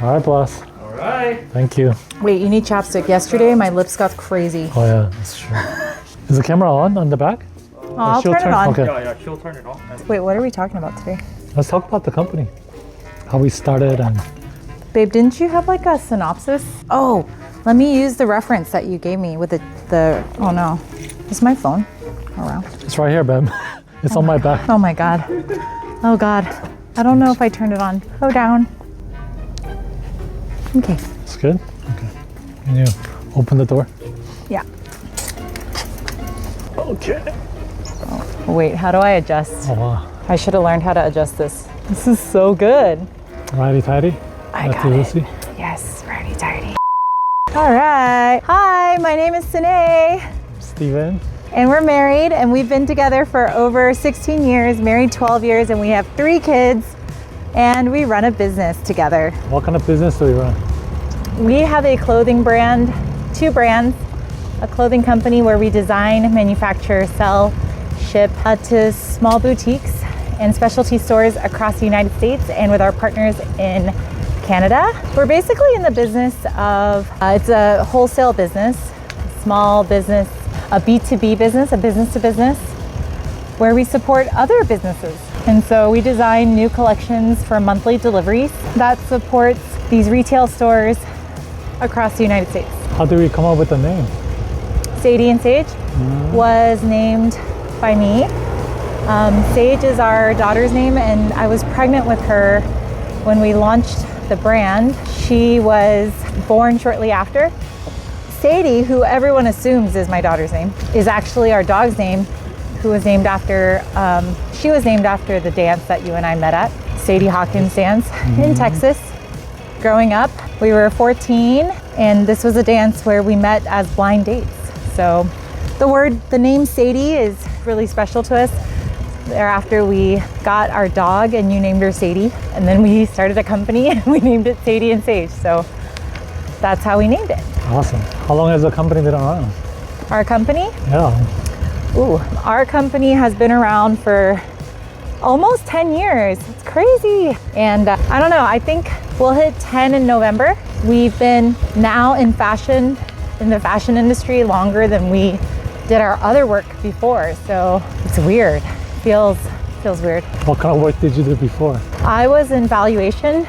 All right, boss. All right. Thank you. Wait, you need chapstick. Yesterday, my lips got crazy. Oh yeah, that's true. Is the camera on the back? Oh, I'll turn it on. Okay. Yeah, she'll turn it on. Wait, what are we talking about today? Let's talk about the company. How we started and... Babe, didn't you have like a synopsis? Oh, let me use the reference that you gave me with the oh no. Is my phone around? It's right here, babe. It's on my back. Oh my God. Oh God. I don't know if I turned it on. Go down. Okay. It's good? Okay. Can you open the door? Yeah. Okay. Oh, wait, how do I adjust? Oh wow. I should have learned how to adjust this. This is so good. Righty tighty. I got it. Lucy. Yes, righty tighty. All right. Hi, my name is Sadie. Steven. And we're married, and we've been together for over 16 years, married 12 years, and we have 3 kids, and we run a business together. What kind of business do we run? We have a clothing brand, 2 brands, a clothing company where we design, manufacture, sell, ship to small boutiques and specialty stores across the United States and with our partners in Canada. We're basically in the business of, it's a wholesale business, a small business, a B2B business, a business to business, where we support other businesses. And so we design new collections for monthly deliveries that supports these retail stores across the United States. How did we come up with the name? Sadie and Sage was named by me. Sage is our daughter's name, and I was pregnant with her when we launched the brand. She was born shortly after. Sadie, who everyone assumes is my daughter's name, is actually our dog's name, who was named after, she was named after the dance that you and I met at, Sadie Hawkins dance in Texas. Growing up, we were 14, and this was a dance where we met as blind dates. So the name Sadie is really special to us. Thereafter, we got our dog, and you named her Sadie, and then we started a company, and we named it Sadie and Sage. So that's how we named it. Awesome. How long has the company been around? Our company? Yeah. Ooh, our company has been around for almost 10 years. It's crazy. And I don't know, I think we'll hit 10 in November. We've been now in the fashion industry longer than we did our other work before. So it's weird. Feels weird. What kind of work did you do before? I was in valuation.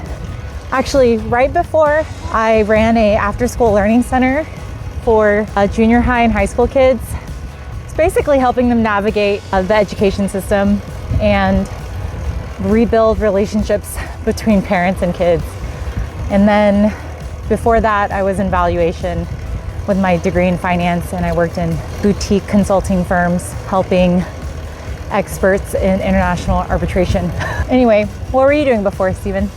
Actually, right before, I ran a after-school learning center for junior high and high school kids. It's basically helping them navigate the education system and rebuild relationships between parents and kids. And then before that, I was in valuation with my degree in finance, and I worked in boutique consulting firms helping experts in international arbitration. Anyway, what were you doing before, Steven?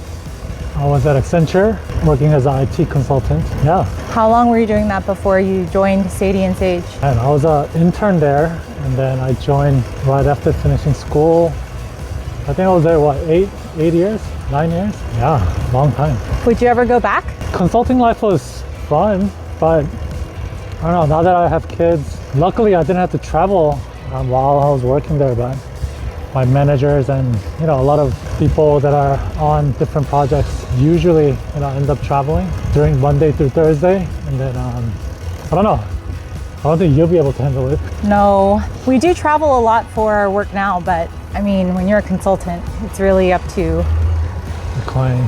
I was at Accenture working as an IT consultant. Yeah. How long were you doing that before you joined Sadie and Sage? And I was an intern there, and then I joined right after finishing school. I think I was there, 8 years? 9 years? Yeah, long time. Would you ever go back? Consulting life was fun, but I don't know, now that I have kids, luckily I didn't have to travel while I was working there, but my managers and a lot of people that are on different projects usually end up traveling during Monday through Thursday, and then I don't know, I don't think you'll be able to handle it. No, we do travel a lot for our work now, but I mean, when you're a consultant, it's really up to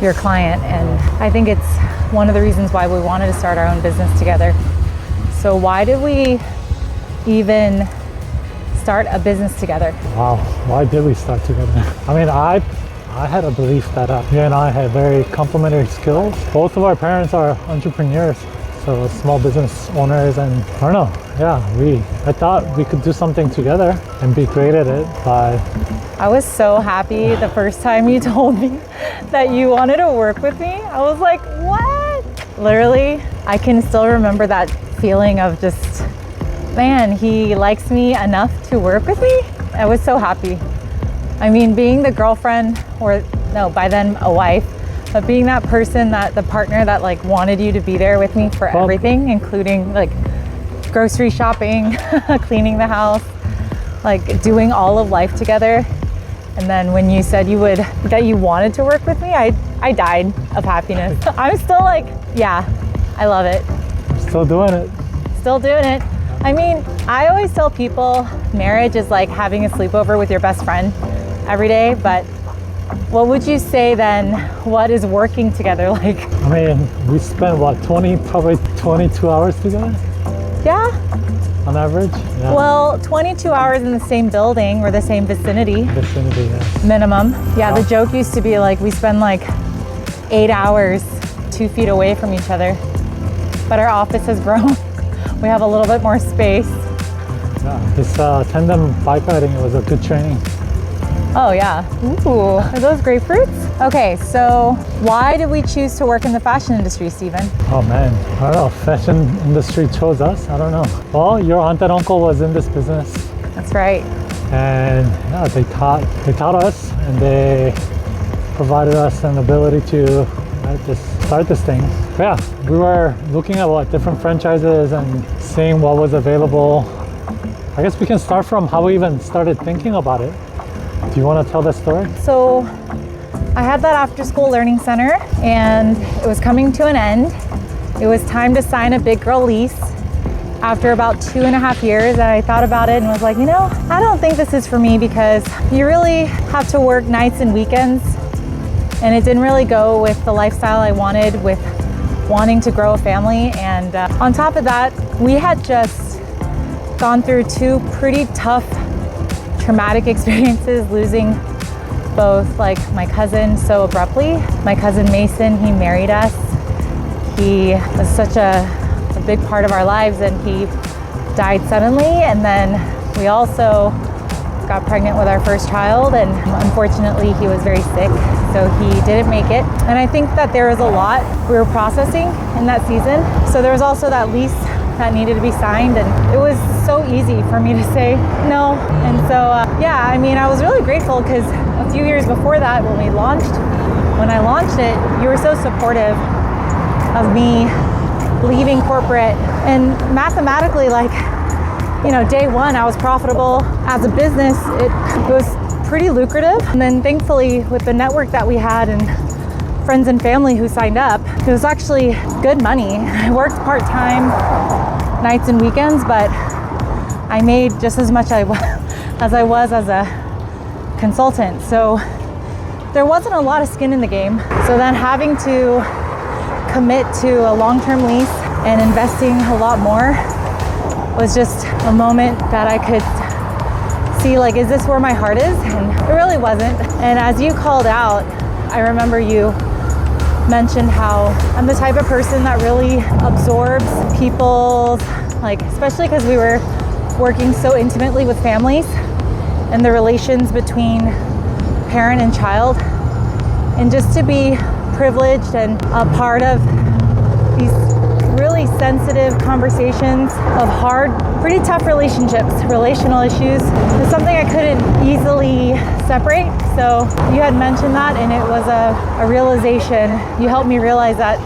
your client, and I think it's one of the reasons why we wanted to start our own business together. So why did we even start a business together? Wow, why did we start together? I mean, I had a belief that you and I had very complementary skills. Both of our parents are entrepreneurs, so small business owners, and I don't know, yeah, I thought we could do something together and be great at it. But I was so happy the first time you told me that you wanted to work with me. I was like, what? Literally, I can still remember that feeling of just, man, he likes me enough to work with me. I was so happy. I mean, being the girlfriend, or no, by then a wife, but being that person, that the partner that like wanted you to be there with me for everything, including like grocery shopping, cleaning the house, like doing all of life together. And then when you said that you wanted to work with me, I died of happiness. I'm still like, yeah, I love it. Still doing it. Still doing it. I mean, I always tell people marriage is like having a sleepover with your best friend every day, but what would you say then, what is working together like? I mean, we spent what, probably 22 hours together Yeah. on average? Yeah. Well, 22 hours in the same building or the same vicinity. Vicinity, yeah. Minimum. Yeah, the joke used to be like we spend like 8 hours 2 feet away from each other. But our office has grown. We have a little bit more space. Yeah, this tandem bike riding was a good training. Oh yeah. Ooh, are those grapefruits? Okay, so why did we choose to work in the fashion industry, Steven? Oh man, I don't know, fashion industry chose us, I don't know. Well, your aunt and uncle was in this business. That's right. And yeah, they taught us and they provided us an ability to just start this thing. But yeah, we were looking at different franchises and seeing what was available. I guess we can start from how we even started thinking about it. Do you want to tell the story? So I had that after school learning center and it was coming to an end. It was time to sign a big girl lease after about 2.5 years. And I thought about it and was like, I don't think this is for me because you really have to work nights and weekends. And it didn't really go with the lifestyle I wanted with wanting to grow a family. And on top of that, we had just gone through 2 pretty tough traumatic experiences, losing both like my cousin so abruptly. My cousin Mason, he married us. He was such a big part of our lives and he died suddenly. And then we also got pregnant with our first child and unfortunately he was very sick, so he didn't make it. And I think that there was a lot we were processing in that season. So there was also that lease that needed to be signed and it was so easy for me to say no. And so yeah, I mean, I was really grateful because a few years before that when I launched it, you were so supportive of me leaving corporate. And mathematically, like, day one I was profitable as a business. It was pretty lucrative. And then thankfully with the network that we had and friends and family who signed up, it was actually good money. I worked part-time nights and weekends, but I made just as much as I was as a consultant. So there wasn't a lot of skin in the game. So then having to commit to a long-term lease and investing a lot more was just a moment that I could see, like, is this where my heart is? And it really wasn't. And as you called out, I remember you mentioned how I'm the type of person that really absorbs people, like, especially because we were working so intimately with families and the relations between parent and child. And just to be privileged and a part of these really sensitive conversations of hard, pretty tough relationships, relational issues, is something I couldn't easily separate. So you had mentioned that and it was a realization. You helped me realize that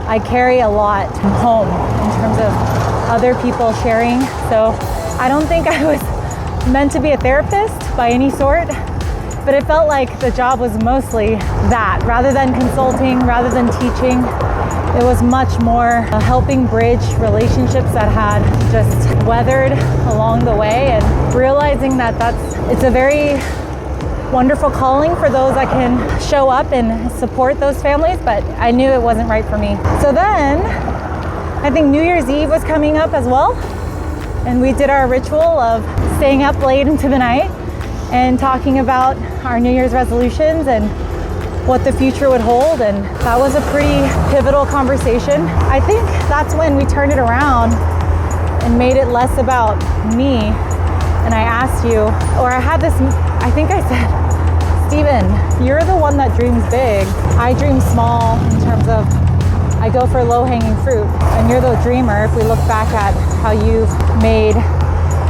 I carry a lot home in terms of other people sharing. So I don't think I was meant to be a therapist by any sort, but it felt like the job was mostly that. Rather than consulting, rather than teaching, it was much more helping bridge relationships that had just weathered along the way, and realizing that it's a very wonderful calling for those that can show up and support those families, but I knew it wasn't right for me. So then I think New Year's Eve was coming up as well, and we did our ritual of staying up late into the night and talking about our New Year's resolutions and what the future would hold. And that was a pretty pivotal conversation. I think that's when we turned it around and made it less about me. And I asked you, or I had this, I think I said, Steven, you're the one that dreams big. I dream small in terms of I go for low-hanging fruit, and you're the dreamer if we look back at how you've made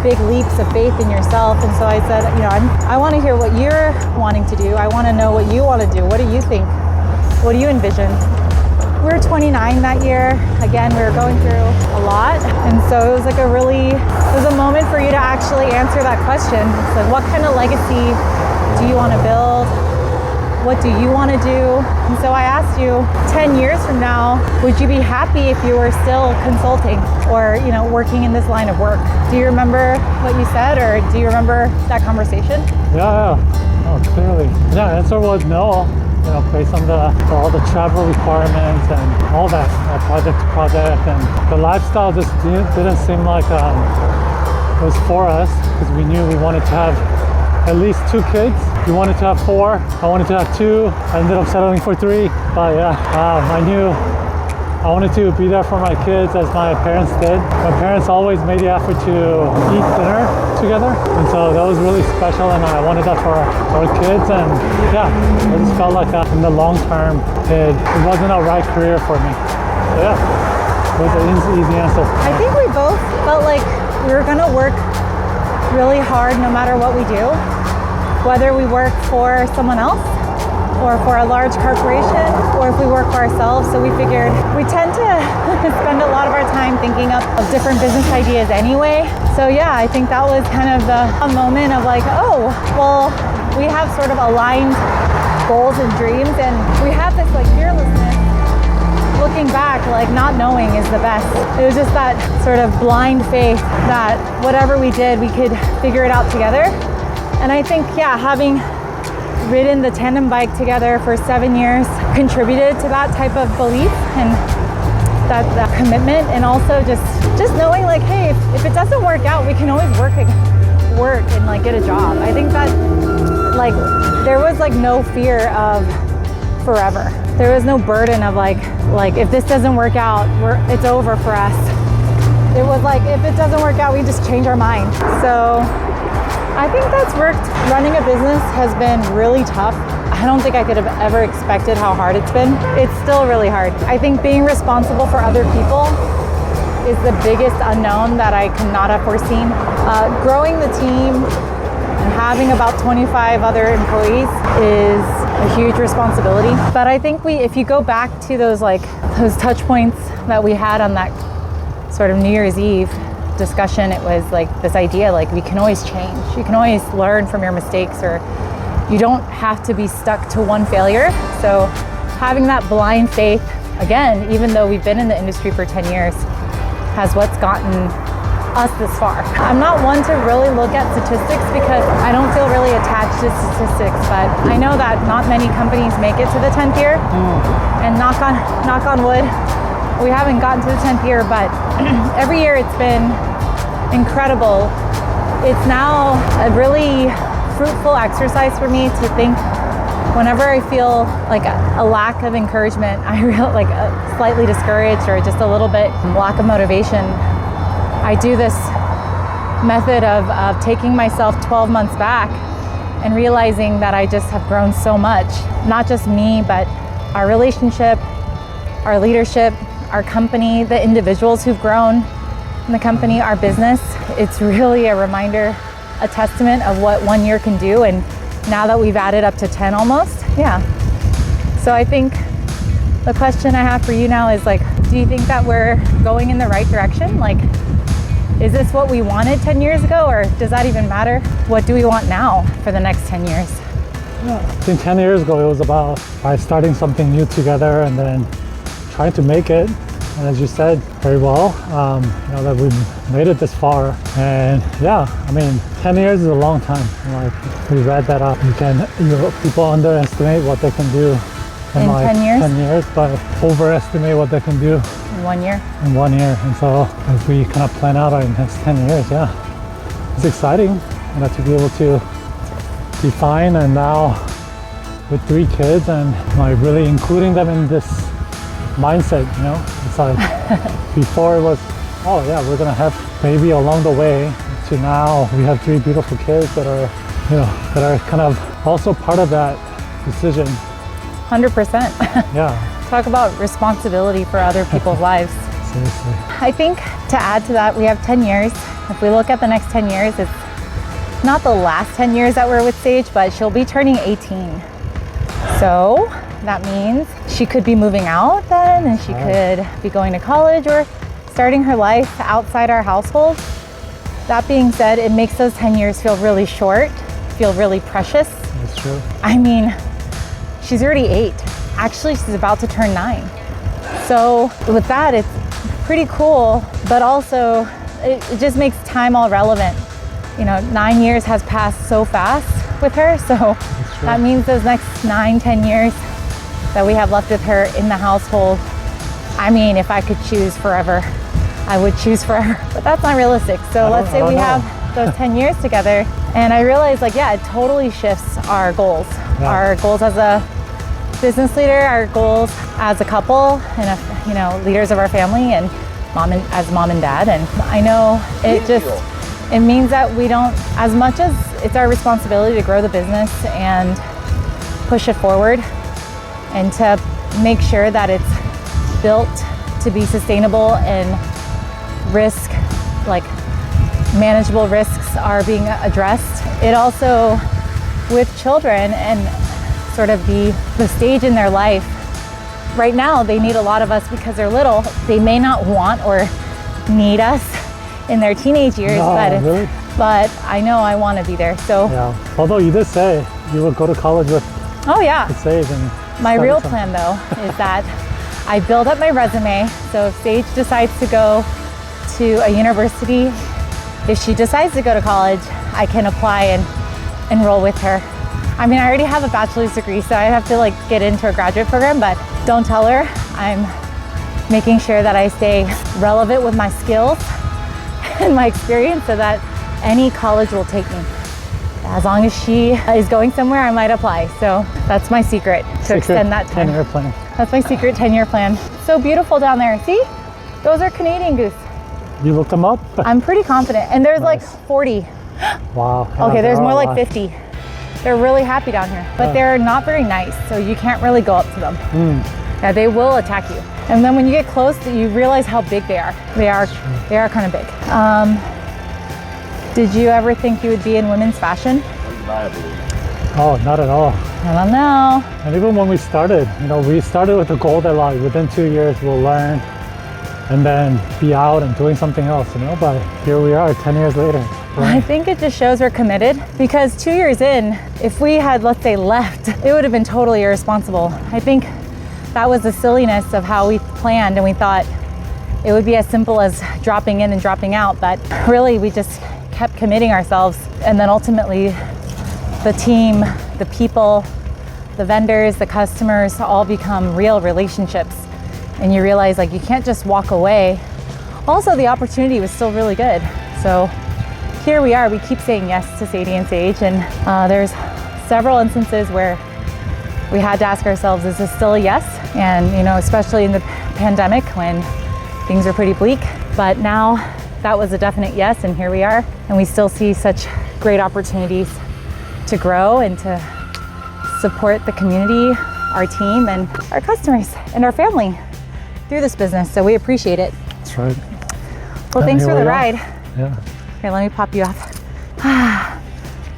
big leaps of faith in yourself. And so I said, I want to hear what you're wanting to do. I want to know what you want to do. What do you think? What do you envision? We were 29 that year. Again, we were going through a lot. And so it was like it was a moment for you to actually answer that question. It's like, what kind of legacy do you want to build? What do you want to do? And so I asked you, 10 years from now, would you be happy if you were still consulting or, working in this line of work? Do you remember what you said, or do you remember that conversation? Yeah. Oh, clearly. Yeah, the answer was no. Based on all the travel requirements and all that, project to project, and the lifestyle just didn't seem like it was for us, because we knew we wanted to have at least 2 kids. We wanted to have 4. I wanted to have 2. I ended up settling for 3. But yeah, I knew I wanted to be there for my kids as my parents did. My parents always made the effort to eat dinner together, and so that was really special, and I wanted that for our kids. And yeah, I just felt like in the long term, it wasn't a right career for me. So yeah, it was an easy answer. I think we both felt like we were gonna work really hard no matter what we do, whether we work for someone else or for a large corporation, or if we work for ourselves. So we figured we tend to spend a lot of our time thinking of different business ideas anyway. So yeah, I think that was kind of a moment of like, oh, well, we have sort of aligned goals and dreams, and we have this like fearlessness. Looking back, like not knowing is the best. It was just that sort of blind faith that whatever we did, we could figure it out together. And I think, yeah, having ridden the tandem bike together for 7 years contributed to that type of belief and that commitment, and also just knowing like, hey, if it doesn't work out, we can always work and like get a job. I think that like there was like no fear of forever. There was no burden of like if this doesn't work out, it's over for us. It was like, if it doesn't work out, we just change our mind. So I think that's worked. Running a business has been really tough. I don't think I could have ever expected how hard it's been. It's still really hard. I think being responsible for other people is the biggest unknown that I could not have foreseen. Growing the team and having about 25 other employees is a huge responsibility. But I think if you go back to those touch points that we had on that sort of New Year's Eve discussion, it was like this idea, like we can always change. You can always learn from your mistakes, or you don't have to be stuck to one failure. So having that blind faith, again, even though we've been in the industry for 10 years, has what's gotten us this far. I'm not one to really look at statistics because I don't feel really attached to statistics, but I know that not many companies make it to the 10th year. And knock on wood, we haven't gotten to the 10th year, but every year it's been incredible. It's now a really fruitful exercise for me to think, whenever I feel like a lack of encouragement, I feel like slightly discouraged or just a little bit lack of motivation, I do this method of taking myself 12 months back and realizing that I just have grown so much. Not just me, but our relationship, our leadership, our company, the individuals who've grown in the company, our business. It's really a reminder, a testament of what 1 year can do. And now that we've added up to 10 almost, yeah. So I think the question I have for you now is like, do you think that we're going in the right direction? Like, is this what we wanted 10 years ago, or does that even matter? What do we want now for the next 10 years? Yeah, I think 10 years ago, it was about starting something new together and then trying to make it. And as you said very well, that we've made it this far. And yeah, I mean, 10 years is a long time. Like, we read that up. People underestimate what they can do in like 10 years, but overestimate what they can do in 1 year. In 1 year. And so as we kind of plan out our next 10 years, yeah, it's exciting, to be able to define. And now with 3 kids and like really including them in this mindset, it's like before it was, oh yeah, we're gonna have baby along the way, to now we have 3 beautiful kids that are, that are kind of also part of that decision. 100%. Yeah. Talk about responsibility for other people's lives. Seriously. I think to add to that, we have 10 years. If we look at the next 10 years, it's not the last 10 years that we're with Sage, but she'll be turning 18. So that means she could be moving out then, and she could be going to college or starting her life outside our household. That being said, it makes those 10 years feel really short, feel really precious. Yes. That's true. I mean, she's already 8. Actually, she's about to turn 9. So with that, it's pretty cool, but also it just makes time all relevant. You know, 9 years has passed so fast with her. So that means those next 9, 10 years that we have left with her in the household. I mean, if I could choose forever, I would choose forever, but that's not realistic. So let's say we have those 10 years together, and I realized, like, yeah, it totally shifts our goals. Yeah. Our goals as a business leader, our goals as a couple, and you know, leaders of our family, and as mom and dad. And I know it means that we don't, as much as it's our responsibility to grow the business and push it forward, and to make sure that it's built to be sustainable and risk, like manageable risks are being addressed. It also, with children and sort of the stage in their life, right now they need a lot of us because they're little. They may not want or need us in their teenage years, but I know I want to be there. So yeah, although you did say you would go to college with Sage. And my real plan though is that I build up my resume. So if Sage decides to go to a university, if she decides to go to college, I can apply and enroll with her. I mean, I already have a bachelor's degree, so I have to like get into a graduate program, but don't tell her. I'm making sure that I stay relevant with my skills and my experience so that any college will take me. As long as she is going somewhere, I might apply. So that's my secret to extend that time. 10-year plan. That's my secret 10-year plan. So beautiful down there. See? Those are Canadian goose. You looked them up? I'm pretty confident. And there's like 40. Wow. Okay, there's more like 50. They're really happy down here, but they're not very nice, so you can't really go up to them. Yeah, they will attack you. And then when you get close, you realize how big they are. They are kind of big. Did you ever think you would be in women's fashion? Oh, not at all. I don't know. And even when we started, you know, we started with the goal that like within 2 years we'll learn and then be out and doing something else, you know, but here we are 10 years later. I think it just shows we're committed, because 2 years in, if we had, let's say, left, it would have been totally irresponsible. I think that was the silliness of how we planned, and we thought it would be as simple as dropping in and dropping out, but really we just kept committing ourselves. And then ultimately the team, the people, the vendors, the customers all become real relationships. And you realize like you can't just walk away. Also, the opportunity was still really good. So here we are, we keep saying yes to Sadie and Sage, and there's several instances where we had to ask ourselves, is this still a yes? And you know, especially in the pandemic when things are pretty bleak, but now that was a definite yes, and here we are. And we still see such great opportunities to grow and to support the community, our team, and our customers, and our family through this business. So we appreciate it. That's right. Well, thanks for the ride. Yeah. Here, let me pop you off.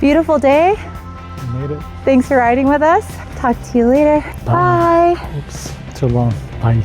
Beautiful day. You made it. Thanks for riding with us. Talk to you later. Bye. Oops, too long. Bye.